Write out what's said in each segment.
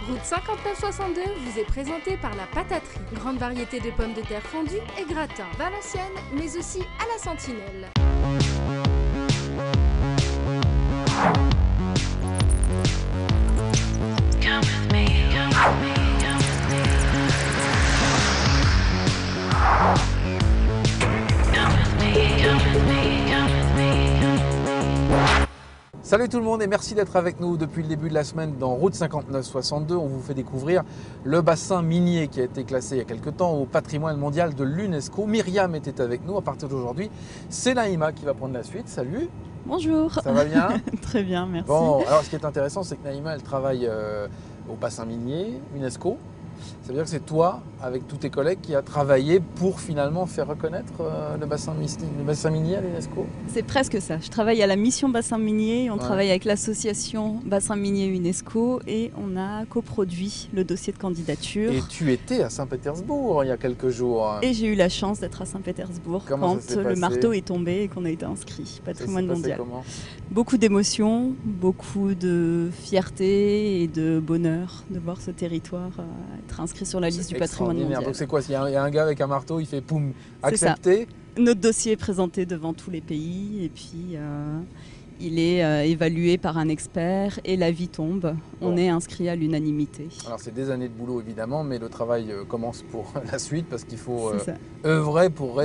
Route 5962 vous est présentée par la Pataterie. Grande variété de pommes de terre fondues et gratins. Valenciennes, mais aussi à la Sentinelle. Come with me, come with me, come with me. Come with me, come with me, come with me. Salut tout le monde et merci d'être avec nous depuis le début de la semaine dans Route 5962. On vous fait découvrir le bassin minier qui a été classé il y a quelques temps au patrimoine mondial de l'UNESCO. Myriam était avec nous à partir d'aujourd'hui. C'est Naïma qui va prendre la suite. Salut. Bonjour. Ça va bien? Très bien, merci. Bon, alors ce qui est intéressant, c'est que Naïma, elle travaille au bassin minier UNESCO. Ça veut dire que c'est toi, avec tous tes collègues, qui a travaillé pour finalement faire reconnaître le bassin minier à l'UNESCO? C'est presque ça. Je travaille à la mission bassin minier. On Ouais. travaille avec l'association bassin minier UNESCO et on a coproduit le dossier de candidature. Et tu étais à Saint-Pétersbourg il y a quelques jours. Et j'ai eu la chance d'être à Saint-Pétersbourg Comment quand ça s'est le passé marteau est tombé et qu'on a été inscrit. Ça s'est Patrimoine passé mondial. comment? Beaucoup d'émotions, beaucoup de fierté et de bonheur de voir ce territoire être inscrit sur la liste du patrimoine Extraordinaire. mondial. Donc c'est quoi? Il y a un gars avec un marteau, il fait poum, C'est ça. accepté. Notre dossier est présenté devant tous les pays et puis il est évalué par un expert et l'avis tombe. On Bon. est inscrit à l'unanimité. Alors c'est des années de boulot évidemment, mais le travail commence pour la suite parce qu'il faut C'est ça. œuvrer pour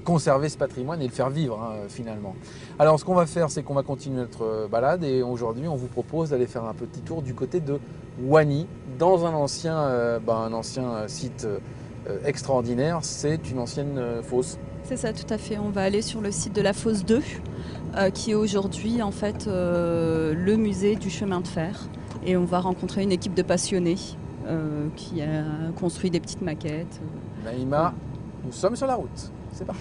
conserver ce patrimoine et le faire vivre finalement. Alors ce qu'on va faire, c'est qu'on va continuer notre balade et aujourd'hui on vous propose d'aller faire un petit tour du côté de Wany, dans un ancien site extraordinaire. C'est une ancienne fosse. C'est ça, tout à fait. On va aller sur le site de la fosse 2, qui est aujourd'hui en fait le musée du chemin de fer. Et on va rencontrer une équipe de passionnés qui a construit des petites maquettes. Naïma, nous sommes sur la route. C'est parti.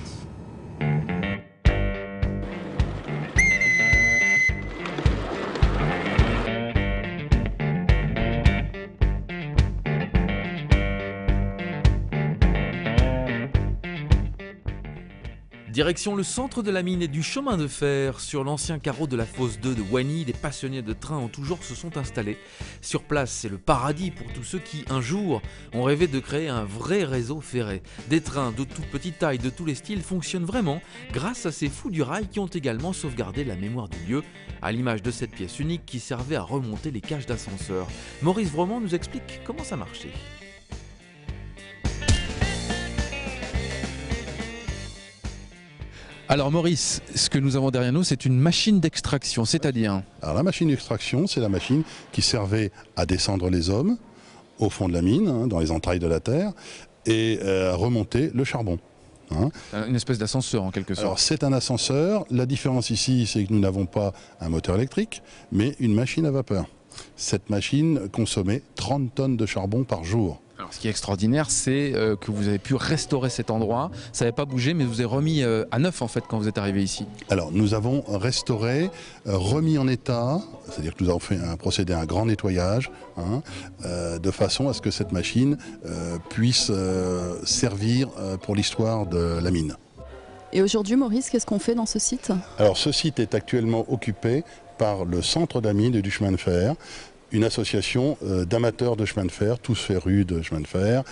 Direction le centre de la mine et du chemin de fer. Sur l'ancien carreau de la fosse 2 de Wany, des passionnés de trains en tout genre se sont installés. Sur place, c'est le paradis pour tous ceux qui, un jour, ont rêvé de créer un vrai réseau ferré. Des trains de toute petite taille, de tous les styles, fonctionnent vraiment grâce à ces fous du rail qui ont également sauvegardé la mémoire du lieu, à l'image de cette pièce unique qui servait à remonter les cages d'ascenseur. Maurice Vremont nous explique comment ça marchait. Alors Maurice, ce que nous avons derrière nous, c'est une machine d'extraction, c'est-à-dire? Alors la machine d'extraction, c'est la machine qui servait à descendre les hommes au fond de la mine, dans les entrailles de la terre, et à remonter le charbon. Une espèce d'ascenseur en quelque sorte. Alors c'est un ascenseur. La différence ici, c'est que nous n'avons pas un moteur électrique, mais une machine à vapeur. Cette machine consommait 30 tonnes de charbon par jour. Alors, ce qui est extraordinaire, c'est que vous avez pu restaurer cet endroit. Ça n'avait pas bougé, mais vous avez remis à neuf en fait quand vous êtes arrivé ici. Alors nous avons restauré, remis en état, c'est-à-dire que nous avons fait procédé à un grand nettoyage, de façon à ce que cette machine puisse servir pour l'histoire de la mine. Et aujourd'hui, Maurice, qu'est-ce qu'on fait dans ce site? Alors ce site est actuellement occupé par le centre de la mine et du chemin de fer, une association d'amateurs de chemin de fer, tous férus de chemin de fer,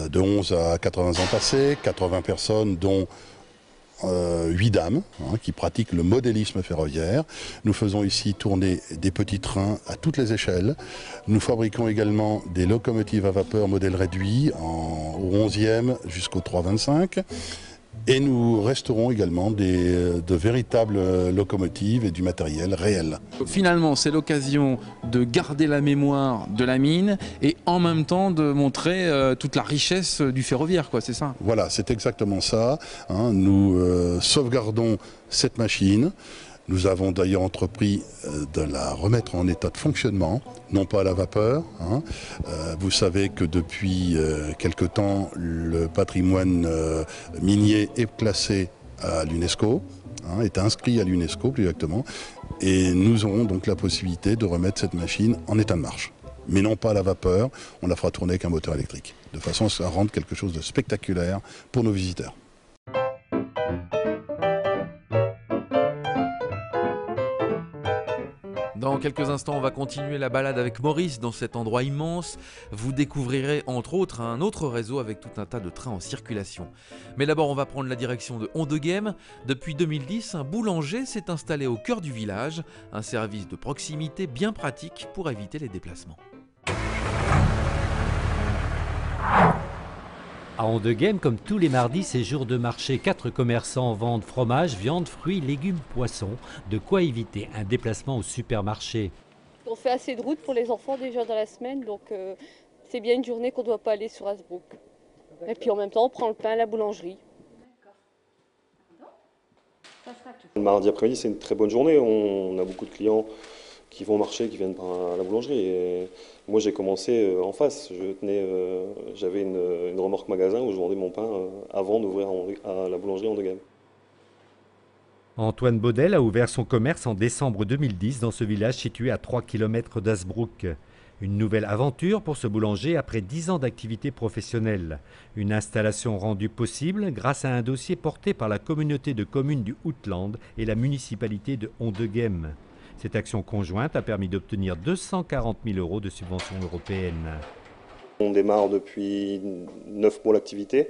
de 11 à 80 ans passés, 80 personnes dont 8 dames qui pratiquent le modélisme ferroviaire. Nous faisons ici tourner des petits trains à toutes les échelles. Nous fabriquons également des locomotives à vapeur modèle réduit au 11e jusqu'au 325. Et nous resterons également de véritables locomotives et du matériel réel. Finalement, c'est l'occasion de garder la mémoire de la mine et en même temps de montrer toute la richesse du ferroviaire, quoi, c'est ça? Voilà, c'est exactement ça. Nous sauvegardons cette machine. Nous avons d'ailleurs entrepris de la remettre en état de fonctionnement, non pas à la vapeur. Vous savez que depuis quelque temps, le patrimoine minier est classé à l'UNESCO, est inscrit à l'UNESCO plus exactement, et nous aurons donc la possibilité de remettre cette machine en état de marche. Mais non pas à la vapeur, on la fera tourner avec un moteur électrique, de façon à rendre quelque chose de spectaculaire pour nos visiteurs. Dans quelques instants, on va continuer la balade avec Maurice dans cet endroit immense. Vous découvrirez entre autres un autre réseau avec tout un tas de trains en circulation. Mais d'abord, on va prendre la direction de Hondegem. Depuis 2010, un boulanger s'est installé au cœur du village, un service de proximité bien pratique pour éviter les déplacements. À Hondegem, comme tous les mardis, c'est jour de marché. 4 commerçants vendent fromage, viande, fruits, légumes, poissons. De quoi éviter un déplacement au supermarché. On fait assez de route pour les enfants déjà dans la semaine, donc c'est bien une journée qu'on ne doit pas aller sur Hasbrook. Et puis en même temps, on prend le pain à la boulangerie. Le mardi après-midi, c'est une très bonne journée. On a beaucoup de clients qui vont au marché, qui viennent à la boulangerie. Et moi, j'ai commencé en face. J'avais une remorque magasin où je vendais mon pain avant d'ouvrir à la boulangerie Hondegem. Antoine Baudel a ouvert son commerce en décembre 2010 dans ce village situé à 3 km d'Hasbrook. Une nouvelle aventure pour ce boulanger après 10 ans d'activité professionnelle. Une installation rendue possible grâce à un dossier porté par la communauté de communes du Outland et la municipalité de Hondegem. Cette action conjointe a permis d'obtenir 240 000 € de subventions européennes. On démarre depuis 9 mois l'activité.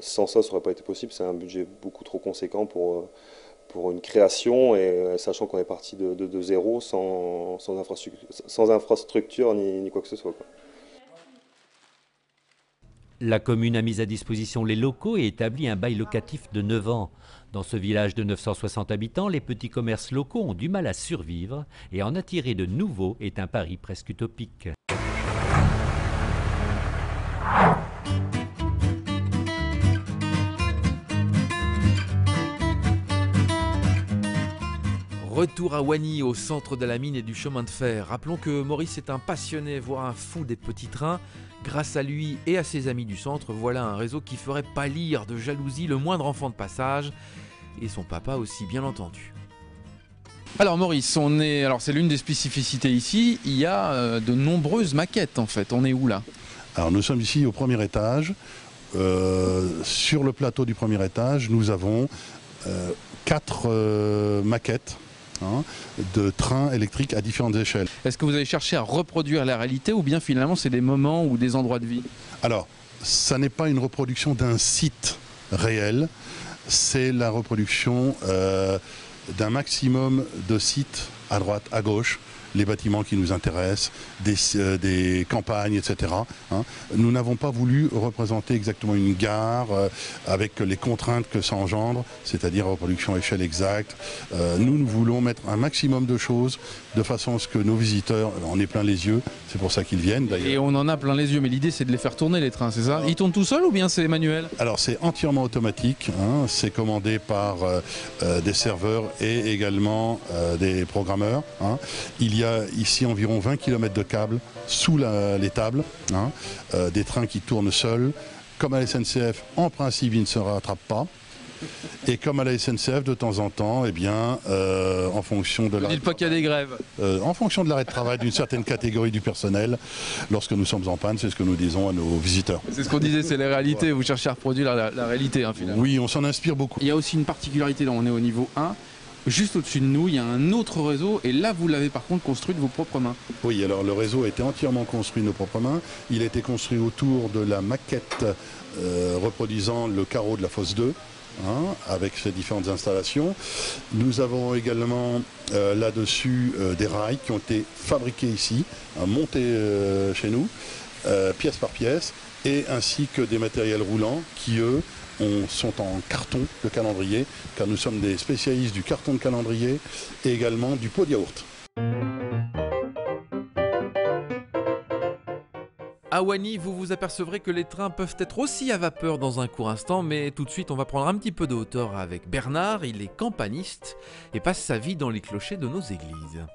Sans ça n'aurait pas été possible. C'est un budget beaucoup trop conséquent pour une création, et sachant qu'on est parti de zéro, sans infrastructure ni quoi que ce soit, quoi. La commune a mis à disposition les locaux et établi un bail locatif de 9 ans. Dans ce village de 960 habitants, les petits commerces locaux ont du mal à survivre et en attirer de nouveaux est un pari presque utopique. Retour à Wany, au centre de la mine et du chemin de fer. Rappelons que Maurice est un passionné, voire un fou des petits trains. Grâce à lui et à ses amis du centre, voilà un réseau qui ferait pâlir de jalousie le moindre enfant de passage. Et son papa aussi, bien entendu. Alors Maurice, c'est l'une des spécificités ici, il y a de nombreuses maquettes en fait. On est où là? Alors nous sommes ici au premier étage. Sur le plateau du premier étage, nous avons 4 maquettes de trains électriques à différentes échelles. Est-ce que vous avez cherché à reproduire la réalité ou bien finalement c'est des moments ou des endroits de vie? Alors, ça n'est pas une reproduction d'un site réel, c'est la reproduction d'un maximum de sites à droite, à gauche, les bâtiments qui nous intéressent, des campagnes, etc. Nous n'avons pas voulu représenter exactement une gare avec les contraintes que ça engendre, c'est-à-dire reproduction à échelle exacte. Nous voulons mettre un maximum de choses de façon à ce que nos visiteurs en aient plein les yeux. C'est pour ça qu'ils viennent d'ailleurs. Et on en a plein les yeux, mais l'idée c'est de les faire tourner les trains, c'est ça? Ils tournent tout seuls ou bien c'est manuel? Alors c'est entièrement automatique, c'est commandé par des serveurs et également des programmeurs. Il y a ici environ 20 km de câbles sous les tables, des trains qui tournent seuls. Comme à la SNCF, en principe, ils ne se rattrapent pas. Et comme à la SNCF, de temps en temps, eh bien, en fonction de dites pas qu'il y a des grèves. En fonction de l'arrêt de travail d'une certaine catégorie du personnel, lorsque nous sommes en panne, c'est ce que nous disons à nos visiteurs. C'est ce qu'on disait, c'est la réalité. Vous cherchez à reproduire la réalité, finalement. Oui, on s'en inspire beaucoup. Il y a aussi une particularité, là, on est au niveau 1. Juste au-dessus de nous, il y a un autre réseau et là, vous l'avez par contre construit de vos propres mains. Oui, alors le réseau a été entièrement construit de nos propres mains. Il a été construit autour de la maquette reproduisant le carreau de la fosse 2, avec ces différentes installations. Nous avons également là-dessus des rails qui ont été fabriqués ici, montés chez nous, pièce par pièce, et ainsi que des matériels roulants qui, eux, sont en carton de calendrier, car nous sommes des spécialistes du carton de calendrier et également du pot de yaourt. À Wany, vous vous apercevrez que les trains peuvent être aussi à vapeur dans un court instant, mais tout de suite on va prendre un petit peu de hauteur avec Bernard. Il est campaniste et passe sa vie dans les clochers de nos églises.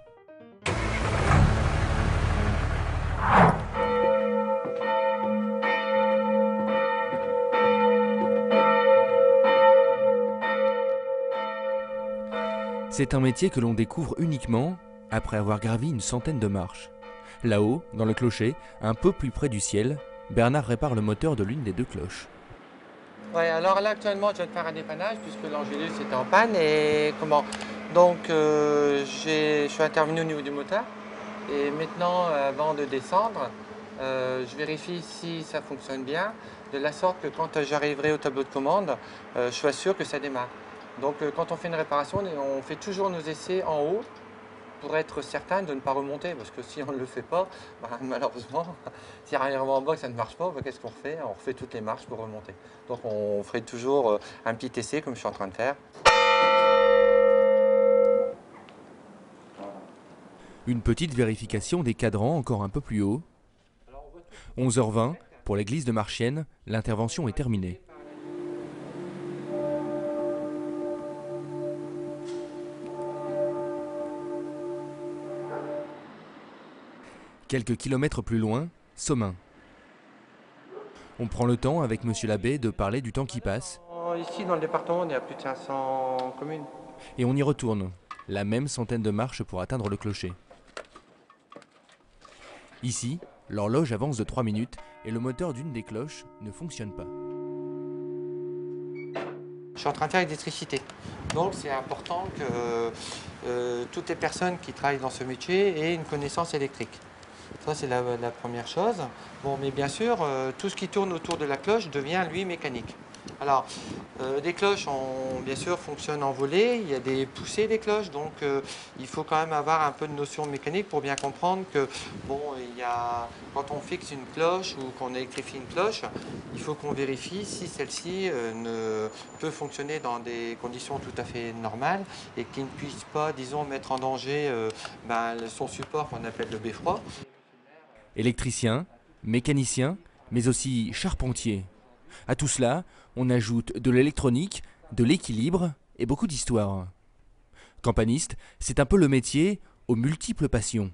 C'est un métier que l'on découvre uniquement après avoir gravi une centaine de marches. Là-haut, dans le clocher, un peu plus près du ciel, Bernard répare le moteur de l'une des 2 cloches. Ouais, alors là actuellement je viens de faire un dépannage puisque l'Angélus était en panne et Donc je suis intervenu au niveau du moteur et maintenant avant de descendre, je vérifie si ça fonctionne bien, de la sorte que quand j'arriverai au tableau de commande, je sois sûr que ça démarre. Donc quand on fait une réparation, on fait toujours nos essais en haut pour être certain de ne pas remonter, parce que si on ne le fait pas, malheureusement, si arrivant en bas que ça ne marche pas, qu'est-ce qu'on fait? On refait toutes les marches pour remonter. Donc on ferait toujours un petit essai comme je suis en train de faire. Une petite vérification des cadrans encore un peu plus haut. 11h20, pour l'église de Marchienne, l'intervention est terminée. Quelques kilomètres plus loin, Somain. On prend le temps avec monsieur l'abbé de parler du temps qui passe. Ici dans le département, on est à plus de 500 communes. Et on y retourne, la même centaine de marches pour atteindre le clocher. Ici, l'horloge avance de 3 minutes et le moteur d'une des cloches ne fonctionne pas. Je suis en train de faire l'électricité. Donc c'est important que toutes les personnes qui travaillent dans ce métier aient une connaissance électrique. Ça, c'est la première chose. Bon, mais bien sûr, tout ce qui tourne autour de la cloche devient, lui, mécanique. Alors, les cloches, bien sûr, fonctionnent en volée. Il y a des poussées des cloches, donc il faut quand même avoir un peu de notion de mécanique pour bien comprendre que, bon, quand on fixe une cloche ou qu'on électrifie une cloche, il faut qu'on vérifie si celle-ci ne peut fonctionner dans des conditions tout à fait normales et qu'il ne puisse pas, disons, mettre en danger son support qu'on appelle le beffroi. Électricien, mécanicien, mais aussi charpentier. À tout cela, on ajoute de l'électronique, de l'équilibre et beaucoup d'histoire. Campaniste, c'est un peu le métier aux multiples passions.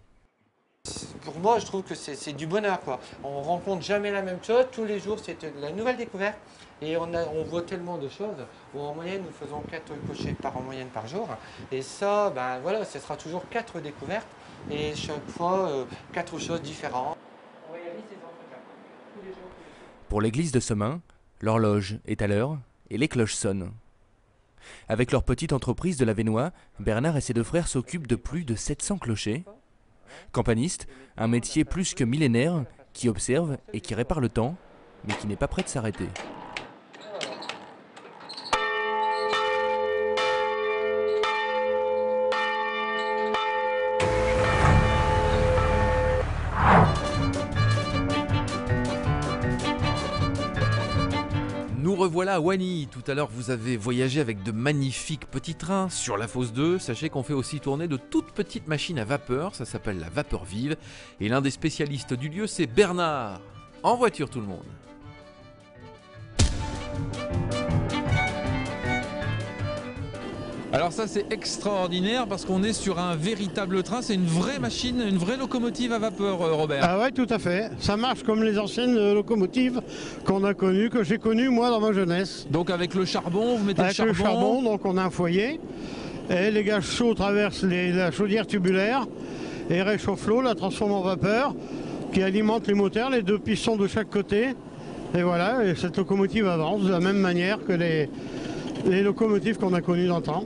Pour moi, je trouve que c'est du bonheur, quoi. On rencontre jamais la même chose. Tous les jours, c'est de la nouvelle découverte. Et on voit tellement de choses. Bon, en moyenne, nous faisons 4 cochers en moyenne par jour. Et ça, voilà, ce sera toujours 4 découvertes. Et chaque fois, 4 choses différentes. On réalise ces entretiens tous les jours. Pour l'église de Somain, l'horloge est à l'heure et les cloches sonnent. Avec leur petite entreprise de la Vénois, Bernard et ses 2 frères s'occupent de plus de 700 clochers. Campaniste, un métier plus que millénaire qui observe et qui répare le temps, mais qui n'est pas prêt de s'arrêter. Nous revoilà à Wany. Tout à l'heure, vous avez voyagé avec de magnifiques petits trains sur la fosse 2. Sachez qu'on fait aussi tourner de toutes petites machines à vapeur. Ça s'appelle la vapeur vive. Et l'un des spécialistes du lieu, c'est Bernard. En voiture, tout le monde. Alors ça c'est extraordinaire parce qu'on est sur un véritable train, c'est une vraie machine, une vraie locomotive à vapeur, Robert. Ah ouais, tout à fait. Ça marche comme les anciennes locomotives qu'on a connues, que j'ai connues moi dans ma jeunesse. Donc avec le charbon, vous mettez le charbon. Avec le charbon, donc on a un foyer. Et les gaz chauds traversent la chaudière tubulaire et réchauffent l'eau, la transforment en vapeur, qui alimente les moteurs, les 2 pistons de chaque côté. Et voilà, et cette locomotive avance de la même manière que les locomotives qu'on a connues dans le temps.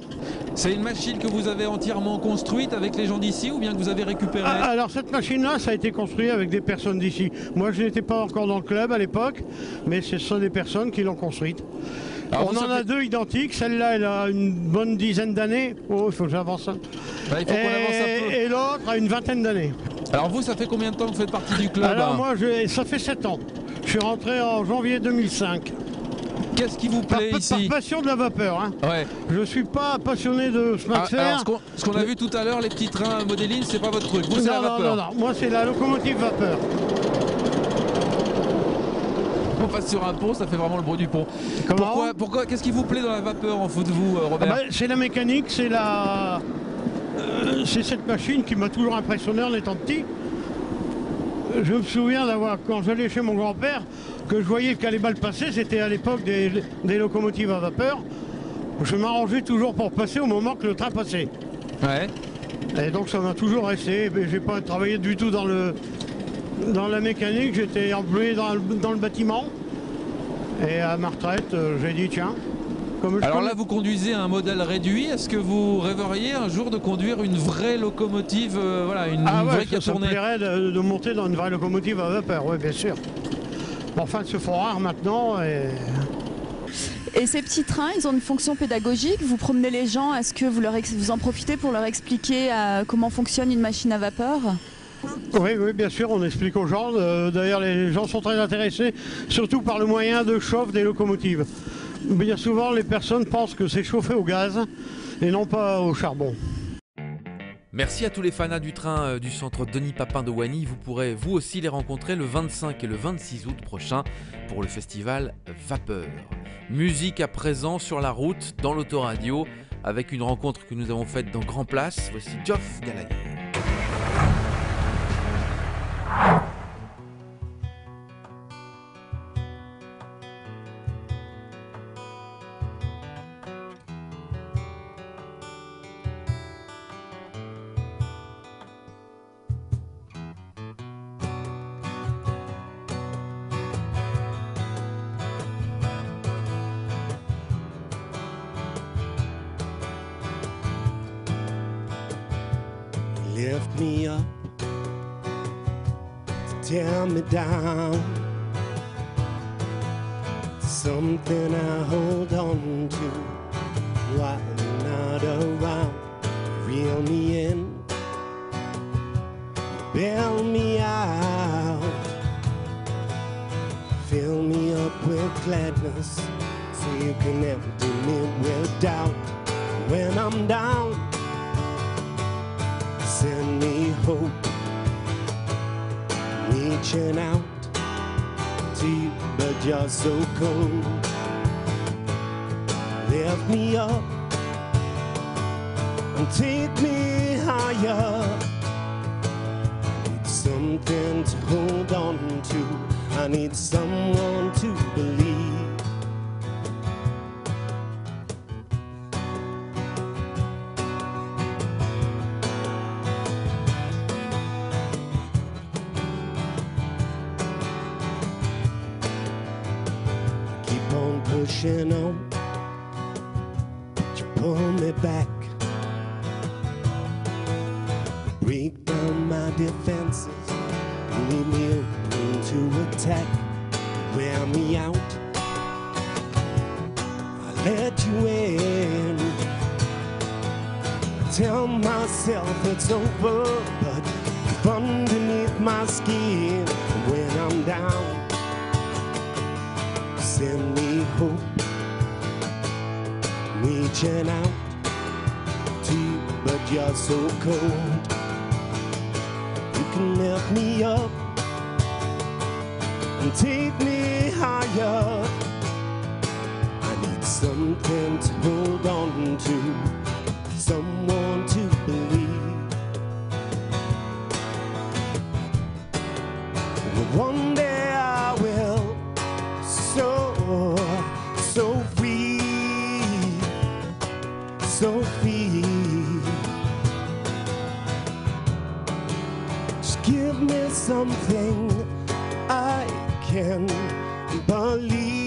C'est une machine que vous avez entièrement construite avec les gens d'ici ou bien que vous avez récupérée? Alors cette machine-là, ça a été construit avec des personnes d'ici. Moi, je n'étais pas encore dans le club à l'époque, mais ce sont des personnes qui l'ont construite. Alors, on en a 2 identiques. Celle-là, elle a une bonne dizaine d'années. Oh, il faut que j'avance. Il faut qu'on avance un peu. Et l'autre a une vingtaine d'années. Alors vous, ça fait combien de temps que vous faites partie du club? Alors moi, ça fait 7 ans. Je suis rentré en janvier 2005. Qu'est-ce qui vous plaît ici? Par passion de la vapeur. Hein. Ouais. Je ne suis pas passionné de chemin de fer. Alors, ce qu'on a vu tout à l'heure, les petits trains Modéline, c'est pas votre truc. Vous, c'est la vapeur. Non. Moi, c'est la locomotive vapeur. On passe sur un pont, ça fait vraiment le bruit du pont. Pourquoi Qu'est-ce qui vous plaît dans la vapeur en fout de vous, Robert? C'est la mécanique, c'est cette machine qui m'a toujours impressionné en étant petit. Je me souviens d'avoir, quand j'allais chez mon grand-père, que je voyais qu'à les balles passer, c'était à l'époque des locomotives à vapeur. Je m'arrangeais toujours pour passer au moment que le train passait. Ouais. Et donc ça m'a toujours resté. J'ai pas travaillé du tout dans la mécanique, j'étais employé dans le bâtiment. Et à ma retraite, j'ai dit tiens, Alors là, vous conduisez un modèle réduit. Est-ce que vous rêveriez un jour de conduire une vraie locomotive, voilà, une vraie qui a tourné? Ça me plairait de monter dans une vraie locomotive à vapeur, oui, bien sûr. Enfin, ils se font rares maintenant. Et ces petits trains, ils ont une fonction pédagogique. Vous promenez les gens, est-ce que vous en profitez pour leur expliquer comment fonctionne une machine à vapeur? Oui, bien sûr, on explique aux gens. D'ailleurs, les gens sont très intéressés, surtout par le moyen de chauffe des locomotives. Bien souvent, les personnes pensent que c'est chauffé au gaz et non pas au charbon. Merci à tous les fanats du train du centre Denis Papin de Wany. Vous pourrez vous aussi les rencontrer le 25 et le 26 août prochain pour le festival Vapeur. Musique à présent sur la route, dans l'autoradio, avec une rencontre que nous avons faite dans Grand Place. Voici Geoff Gallagher. Lift me up, tear me down. Something I hold on to while you're not around. Reel me in, bail me out. Fill me up with gladness so you can empty me with doubt. When I'm down, send me hope, reaching out to you, but you're so cold. Lift me up and take me higher. I need something to hold on to. I need someone to believe. Pushing on, but you pull me back. Break down my defenses, leave me open to attack. Wear me out, I let you in. I tell myself it's over, but deep underneath my skin, when I'm down, send me hope, reaching out to you, but you're so cold. You can lift me up and take me higher. I need something to hold on to, someone to believe. One day I will, so free, so free. Just give me something I can believe.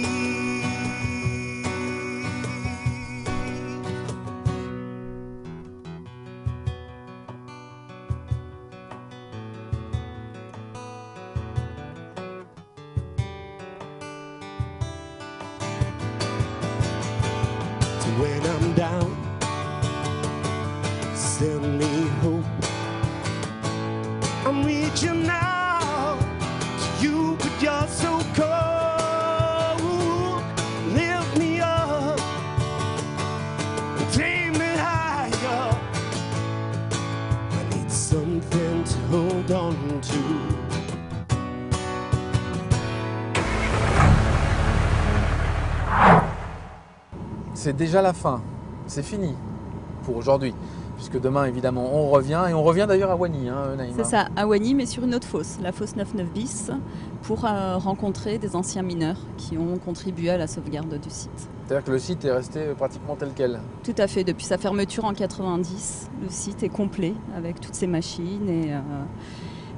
When I'm down, send me hope. I'm reaching out to you, but you're so cold. Lift me up, take me higher. I need something to hold on to. C'est déjà la fin, c'est fini pour aujourd'hui, puisque demain évidemment on revient, et on revient d'ailleurs à Wany, hein, Naïma. C'est ça, à Wany, mais sur une autre fosse, la fosse 99 bis, pour rencontrer des anciens mineurs qui ont contribué à la sauvegarde du site. C'est-à-dire que le site est resté pratiquement tel quel? Tout à fait, depuis sa fermeture en 90, le site est complet avec toutes ces machines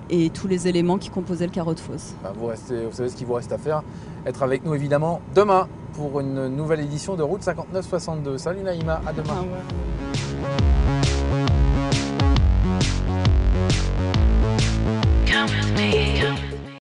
et tous les éléments qui composaient le carreau de fosse. Bah, vous savez ce qu'il vous reste à faire, être avec nous évidemment demain pour une nouvelle édition de Route 5962. Salut Naïma, à demain. Ah ouais.